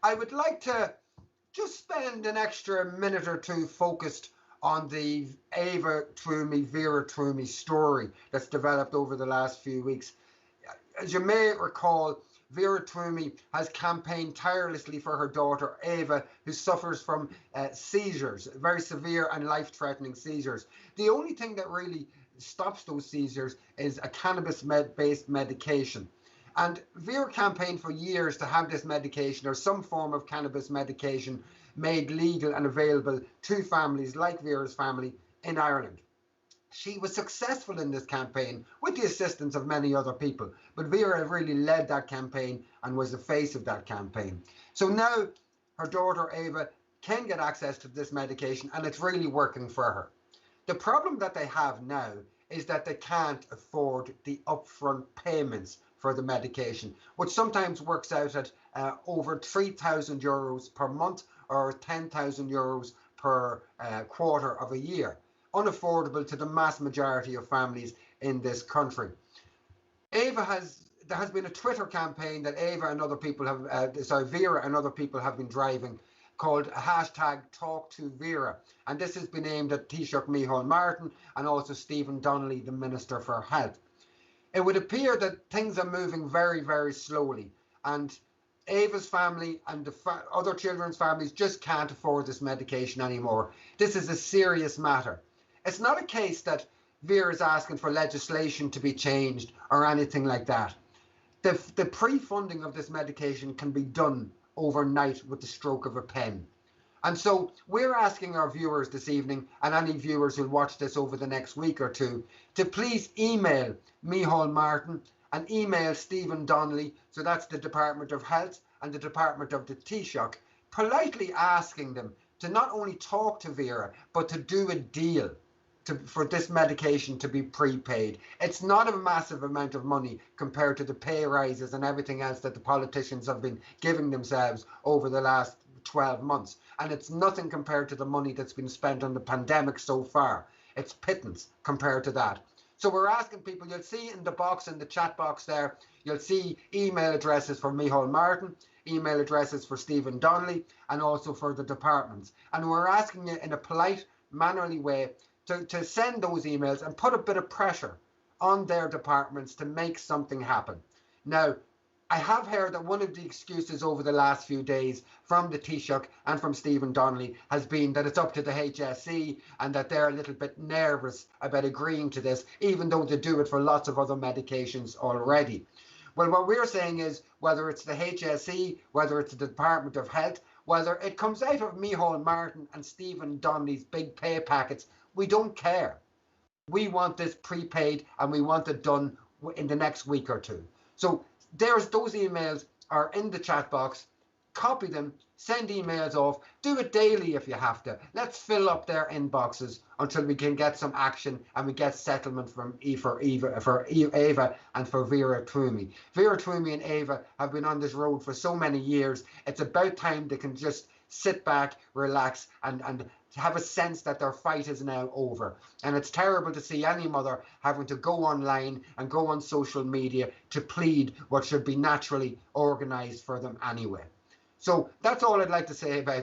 I would like to just spend an extra minute or two focused on the Ava Twomey, Vera Twomey story that's developed over the last few weeks. As you may recall, Vera Twomey has campaigned tirelessly for her daughter Ava, who suffers from seizures, very severe and life-threatening seizures. The only thing that really stops those seizures is a cannabis-based medication. And Vera campaigned for years to have this medication or some form of cannabis medication made legal and available to families like Vera's family in Ireland. She was successful in this campaign with the assistance of many other people, but Vera really led that campaign and was the face of that campaign. So now her daughter Ava can get access to this medication and it's really working for her. The problem that they have now is that they can't afford the upfront payments for the medication, which sometimes works out at over €3,000 per month or €10,000 per quarter of a year, unaffordable to the mass majority of families in this country. There has been a Twitter campaign that Ava and other people have, Vera and other people have been driving, called #TalkToVera, and this has been aimed at Taoiseach Micheál Martin and also Stephen Donnelly, the Minister for Health. It would appear that things are moving very, very slowly, and Ava's family and the other children's families just can't afford this medication anymore. This is a serious matter. It's not a case that Vera is asking for legislation to be changed or anything like that. The pre-funding of this medication can be done overnight with the stroke of a pen. And so we're asking our viewers this evening, and any viewers who'll watch this over the next week or two, to please email Micheál Martin and email Stephen Donnelly, so that's the Department of Health and the Department of the Taoiseach, politely asking them to not only talk to Vera, but to do a deal for this medication to be prepaid. It's not a massive amount of money compared to the pay rises and everything else that the politicians have been giving themselves over the last 12 months. And it's nothing compared to the money that's been spent on the pandemic so far. It's pittance compared to that. So we're asking people, you'll see in the box, in the chat box there, you'll see email addresses for Micheál Martin, email addresses for Stephen Donnelly, and also for the departments. And we're asking you in a polite, mannerly way to send those emails and put a bit of pressure on their departments to make something happen. Now, I have heard that one of the excuses over the last few days from the Taoiseach and from Stephen Donnelly has been that it's up to the HSE and that they're a little bit nervous about agreeing to this, even though they do it for lots of other medications already. Well, what we're saying is, whether it's the HSE, whether it's the Department of Health, whether it comes out of Micheál Martin and Stephen Donnelly's big pay packets, we don't care. We want this prepaid and we want it done in the next week or two. So those emails are in the chat box. Copy them, send emails off, do it daily if you have to. Let's fill up their inboxes until we can get some action and we get settlement for Ava and for Vera Twomey. Vera Twomey and Ava have been on this road for so many years. It's about time they can just sit back, relax, and have a sense that their fight is now over. And it's terrible to see any mother having to go online and go on social media to plead what should be naturally organised for them anyway. So that's all I'd like to say about